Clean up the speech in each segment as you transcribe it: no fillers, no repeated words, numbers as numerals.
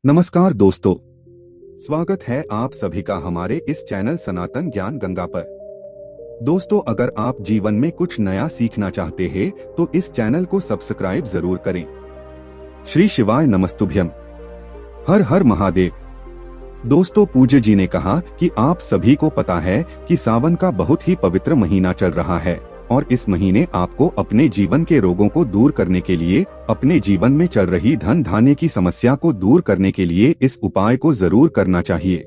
नमस्कार दोस्तों, स्वागत है आप सभी का हमारे इस चैनल सनातन ज्ञान गंगा पर। दोस्तों, अगर आप जीवन में कुछ नया सीखना चाहते हैं तो इस चैनल को सब्सक्राइब जरूर करें। श्री शिवाय नमस्तुभ्यम। हर हर महादेव। दोस्तों, पूज्य जी ने कहा कि आप सभी को पता है कि सावन का बहुत ही पवित्र महीना चल रहा है और इस महीने आपको अपने जीवन के रोगों को दूर करने के लिए, अपने जीवन में चल रही धन धान्य की समस्या को दूर करने के लिए इस उपाय को जरूर करना चाहिए।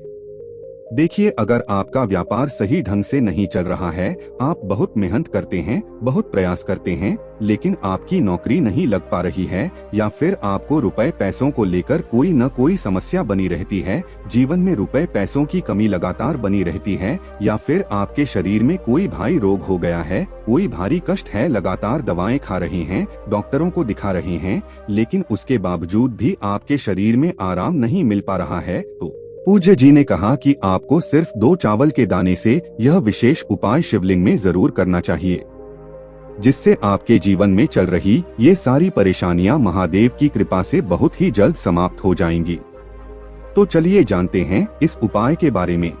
देखिए, अगर आपका व्यापार सही ढंग से नहीं चल रहा है, आप बहुत मेहनत करते हैं, बहुत प्रयास करते हैं, लेकिन आपकी नौकरी नहीं लग पा रही है, या फिर आपको रुपए पैसों को लेकर कोई न कोई समस्या बनी रहती है, जीवन में रुपए पैसों की कमी लगातार बनी रहती है, या फिर आपके शरीर में कोई भारी रोग हो गया है, कोई भारी कष्ट है, लगातार दवाएं खा रहे हैं, डॉक्टरों को दिखा रहे हैं, लेकिन उसके बावजूद भी आपके शरीर में आराम नहीं मिल पा रहा है, तो पूज्य जी ने कहा कि आपको सिर्फ 2 चावल के दाने से यह विशेष उपाय शिवलिंग में जरूर करना चाहिए, जिससे आपके जीवन में चल रही ये सारी परेशानियां महादेव की कृपा से बहुत ही जल्द समाप्त हो जाएंगी। तो चलिए जानते हैं इस उपाय के बारे में।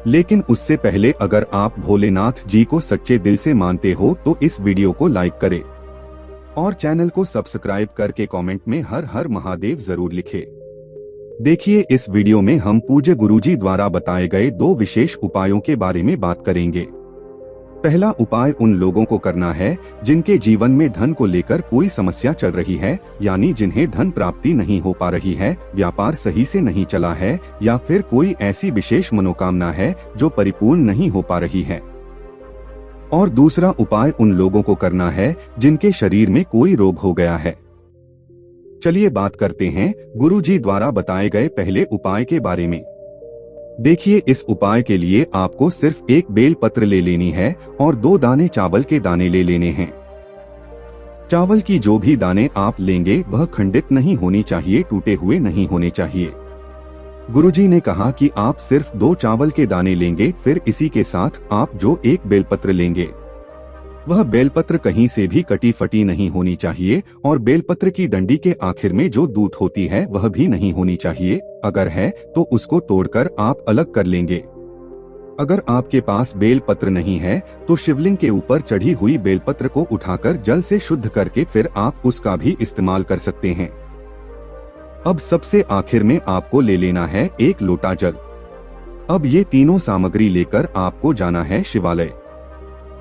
लेकिन उससे पहले, अगर आप भोलेनाथ जी को सच्चे दिल से मानते हो तो इस वीडियो को लाइक करें और चैनल को सब्सक्राइब करके कमेंट में हर हर महादेव जरूर लिखें। देखिए, इस वीडियो में हम पूज्य गुरुजी द्वारा बताए गए 2 विशेष उपायों के बारे में बात करेंगे। पहला उपाय उन लोगों को करना है जिनके जीवन में धन को लेकर कोई समस्या चल रही है, यानी जिन्हें धन प्राप्ति नहीं हो पा रही है, व्यापार सही से नहीं चला है, या फिर कोई ऐसी विशेष मनोकामना है जो परिपूर्ण नहीं हो पा रही है। और दूसरा उपाय उन लोगों को करना है जिनके शरीर में कोई रोग हो गया है। चलिए बात करते हैं गुरुजी द्वारा बताए गए पहले उपाय के बारे में। देखिए, इस उपाय के लिए आपको सिर्फ 1 बेल पत्र ले लेनी है और 2 दाने चावल के दाने ले लेने हैं। चावल की जो भी दाने आप लेंगे वह खंडित नहीं होनी चाहिए, टूटे हुए नहीं होने चाहिए। गुरुजी ने कहा कि आप सिर्फ 2 चावल के दाने लेंगे, फिर इसी के साथ आप जो 1 बेलपत्र लेंगे वह बेलपत्र कहीं से भी कटी फटी नहीं होनी चाहिए, और बेलपत्र की डंडी के आखिर में जो दूत होती है वह भी नहीं होनी चाहिए। अगर है तो उसको तोड़कर आप अलग कर लेंगे। अगर आपके पास बेलपत्र नहीं है तो शिवलिंग के ऊपर चढ़ी हुई बेलपत्र को उठाकर जल से शुद्ध करके फिर आप उसका भी इस्तेमाल कर सकते हैं। अब सबसे आखिर में आपको ले लेना है 1 लोटा जल। अब ये तीनों सामग्री लेकर आपको जाना है शिवालय।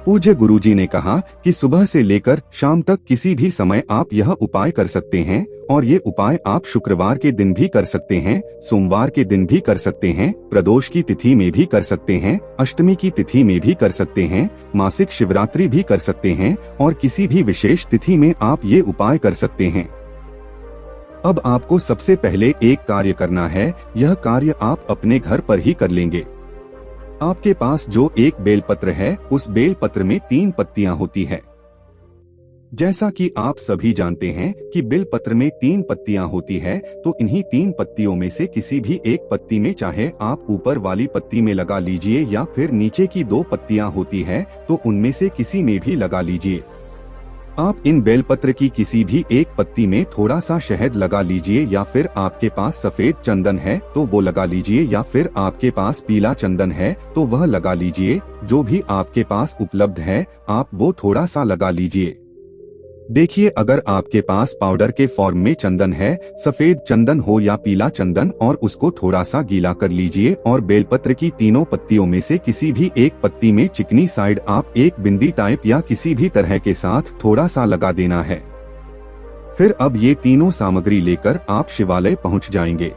पूज्य गुरुजी ने कहा कि सुबह से लेकर शाम तक किसी भी समय आप यह उपाय कर सकते हैं, और ये उपाय आप शुक्रवार के दिन भी कर सकते हैं, सोमवार के दिन भी कर सकते हैं, प्रदोष की तिथि में भी कर सकते हैं, अष्टमी की तिथि में भी कर सकते हैं, मासिक शिवरात्रि भी कर सकते हैं, और किसी भी विशेष तिथि में आप ये उपाय कर सकते हैं। अब आपको सबसे पहले एक कार्य करना है। यह कार्य आप अपने घर पर ही कर लेंगे। आपके पास जो 1 बेलपत्र है उस बेलपत्र में 3 पत्तियां होती है। जैसा कि आप सभी जानते हैं कि बेलपत्र में 3 पत्तियां होती है, तो इन्हीं 3 पत्तियों में से किसी भी एक पत्ती में, चाहे आप ऊपर वाली पत्ती में लगा लीजिए या फिर नीचे की 2 पत्तियां होती है तो उनमें से किसी में भी लगा लीजिए। आप इन बेलपत्र की किसी भी एक पत्ती में थोड़ा सा शहद लगा लीजिए, या फिर आपके पास सफेद चंदन है तो वो लगा लीजिए, या फिर आपके पास पीला चंदन है तो वह लगा लीजिए। जो भी आपके पास उपलब्ध है आप वो थोड़ा सा लगा लीजिए। देखिए, अगर आपके पास पाउडर के फॉर्म में चंदन है, सफेद चंदन हो या पीला चंदन, और उसको थोड़ा सा गीला कर लीजिए, और बेलपत्र की तीनों पत्तियों में से किसी भी एक पत्ती में चिकनी साइड आप एक बिंदी टाइप या किसी भी तरह के साथ थोड़ा सा लगा देना है। फिर अब ये तीनों सामग्री लेकर आप शिवालय पहुंच जाएंगे।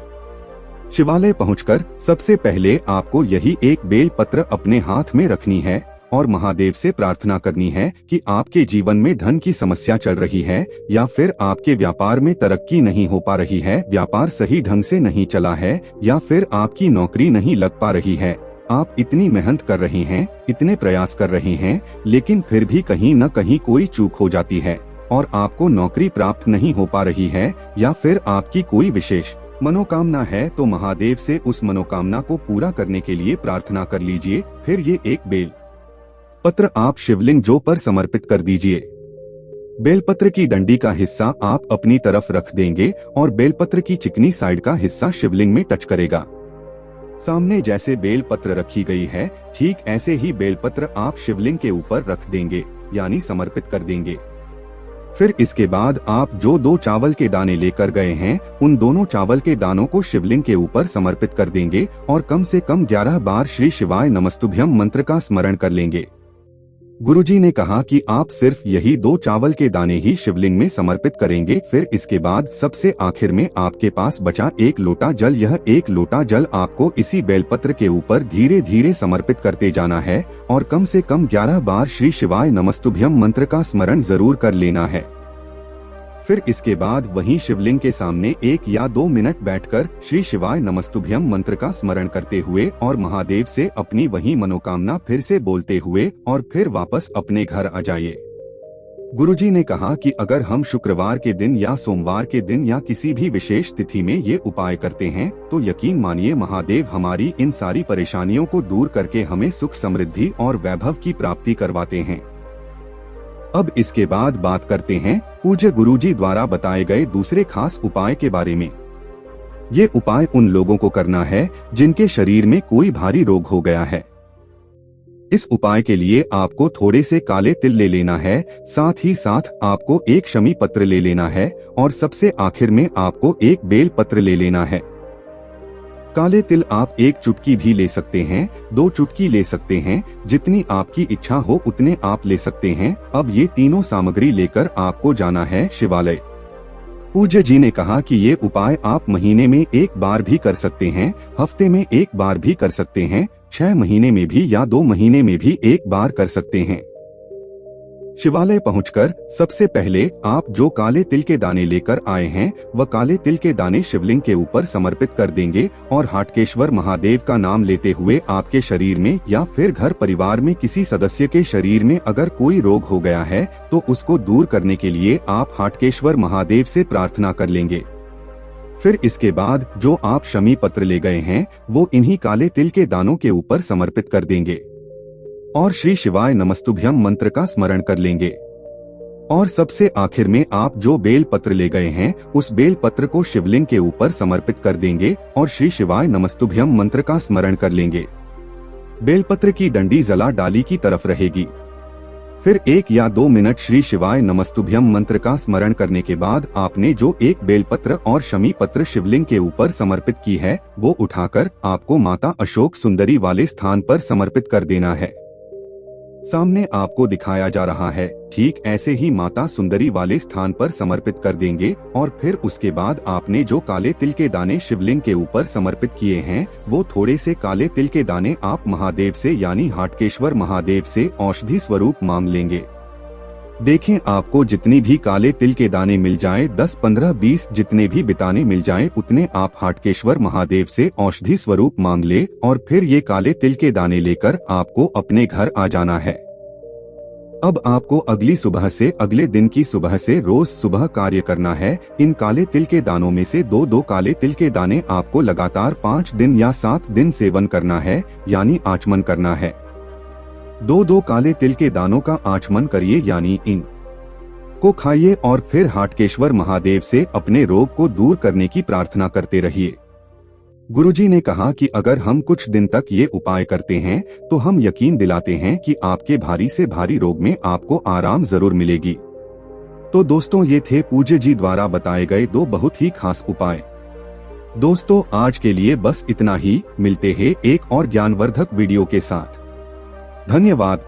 शिवालय पहुंचकर सबसे पहले आपको यही 1 बेलपत्र अपने हाथ में रखनी है और महादेव से प्रार्थना करनी है कि आपके जीवन में धन की समस्या चल रही है, या फिर आपके व्यापार में तरक्की नहीं हो पा रही है, व्यापार सही ढंग से नहीं चला है, या फिर आपकी नौकरी नहीं लग पा रही है। आप इतनी मेहनत कर रहे हैं, इतने प्रयास कर रहे हैं, लेकिन फिर भी कहीं न कहीं कोई चूक हो जाती है और आपको नौकरी प्राप्त नहीं हो पा रही है, या फिर आपकी कोई विशेष मनोकामना है, तो महादेव से उस मनोकामना को पूरा करने के लिए प्रार्थना कर लीजिए। फिर ये 1 बेल पत्र आप शिवलिंग जो पर समर्पित कर दीजिए। बेलपत्र की डंडी का हिस्सा आप अपनी तरफ रख देंगे और बेलपत्र की चिकनी साइड का हिस्सा शिवलिंग में टच करेगा। सामने जैसे बेलपत्र रखी गई है, ठीक ऐसे ही बेलपत्र आप शिवलिंग के ऊपर रख देंगे, यानी समर्पित कर देंगे। फिर इसके बाद आप जो 2 चावल के दाने लेकर गए हैं, उन दोनों चावल के दानों को शिवलिंग के ऊपर समर्पित कर देंगे और कम से कम 11 बार श्री शिवाय नमस्तुभ्यम मंत्र का स्मरण कर लेंगे। गुरुजी ने कहा कि आप सिर्फ यही 2 चावल के दाने ही शिवलिंग में समर्पित करेंगे। फिर इसके बाद सबसे आखिर में आपके पास बचा 1 लोटा जल, यह 1 लोटा जल आपको इसी बेलपत्र के ऊपर धीरे धीरे समर्पित करते जाना है और कम से कम 11 बार श्री शिवाय नमस्तुभ्यम मंत्र का स्मरण जरूर कर लेना है। फिर इसके बाद वहीं शिवलिंग के सामने 1 या 2 मिनट बैठकर श्री शिवाय नमस्तुभ्यम मंत्र का स्मरण करते हुए और महादेव से अपनी वही मनोकामना फिर से बोलते हुए और फिर वापस अपने घर आ जाइए। गुरुजी ने कहा कि अगर हम शुक्रवार के दिन या सोमवार के दिन या किसी भी विशेष तिथि में ये उपाय करते हैं तो यकीन मानिए महादेव हमारी इन सारी परेशानियों को दूर करके हमें सुख समृद्धि और वैभव की प्राप्ति करवाते हैं। अब इसके बाद बात करते हैं पूज्य गुरुजी द्वारा बताए गए दूसरे खास उपाय के बारे में। ये उपाय उन लोगों को करना है जिनके शरीर में कोई भारी रोग हो गया है। इस उपाय के लिए आपको थोड़े से काले तिल ले लेना है, साथ ही साथ आपको 1 शमी पत्र ले लेना है और सबसे आखिर में आपको 1 बेल पत्र ले लेना है। काले तिल आप 1 चुटकी भी ले सकते हैं, 2 चुटकी ले सकते हैं, जितनी आपकी इच्छा हो उतने आप ले सकते हैं। अब ये तीनों सामग्री लेकर आपको जाना है शिवालय। पूज्य जी ने कहा कि ये उपाय आप महीने में 1 बार भी कर सकते हैं, हफ्ते में 1 बार भी कर सकते हैं, 6 महीने में भी या 2 महीने में भी 1 बार कर सकते हैं। शिवालय पहुंचकर सबसे पहले आप जो काले तिल के दाने लेकर आए हैं वह काले तिल के दाने शिवलिंग के ऊपर समर्पित कर देंगे और हाटकेश्वर महादेव का नाम लेते हुए आपके शरीर में या फिर घर परिवार में किसी सदस्य के शरीर में अगर कोई रोग हो गया है तो उसको दूर करने के लिए आप हाटकेश्वर महादेव से प्रार्थना कर लेंगे। फिर इसके बाद जो आप शमी पत्र ले गए हैं वो इन्हीं काले तिल के दानों के ऊपर समर्पित कर देंगे और श्री शिवाय नमस्तुभ्यम मंत्र का स्मरण कर लेंगे। और सबसे आखिर में आप जो बेल पत्र ले गए हैं उस बेल पत्र को शिवलिंग के ऊपर समर्पित कर देंगे और श्री शिवाय नमस्तुभ्यम मंत्र का स्मरण कर लेंगे। बेलपत्र की डंडी जला डाली की तरफ रहेगी। फिर 1 या 2 मिनट श्री शिवाय नमस्तुभ्यम मंत्र का स्मरण करने के बाद आपने जो 1 बेलपत्र और शमी पत्र शिवलिंग के ऊपर समर्पित की है वो उठाकर आपको माता अशोक सुंदरी वाले स्थान पर समर्पित कर देना है। सामने आपको दिखाया जा रहा है, ठीक ऐसे ही माता सुंदरी वाले स्थान पर समर्पित कर देंगे और फिर उसके बाद आपने जो काले तिल के दाने शिवलिंग के ऊपर समर्पित किए हैं वो थोड़े से काले तिल के दाने आप महादेव से यानी हाटकेश्वर महादेव से औषधि स्वरूप मांग लेंगे। देखें आपको जितनी भी काले तिल के दाने मिल जाए 10, 15, 20 जितने भी बिताने मिल जाए उतने आप हाटकेश्वर महादेव से औषधि स्वरूप मांग ले और फिर ये काले तिल के दाने लेकर आपको अपने घर आ जाना है। अब आपको अगली सुबह से अगले दिन की सुबह से रोज सुबह कार्य करना है। इन काले तिल के दानों में से 2-2 काले तिल के दाने आपको लगातार 5 दिन या 7 दिन सेवन करना है, यानी आचमन करना है। 2-2 काले तिल के दानों का आचमन करिए, यानी इन को खाइए और फिर हाटकेश्वर महादेव से अपने रोग को दूर करने की प्रार्थना करते रहिए। गुरुजी ने कहा कि अगर हम कुछ दिन तक ये उपाय करते हैं तो हम यकीन दिलाते हैं कि आपके भारी से भारी रोग में आपको आराम जरूर मिलेगी। तो दोस्तों ये थे पूज्य जी द्वारा बताए गए 2 बहुत ही खास उपाय। दोस्तों आज के लिए बस इतना ही, मिलते हैं एक और ज्ञानवर्धक वीडियो के साथ। धन्यवाद।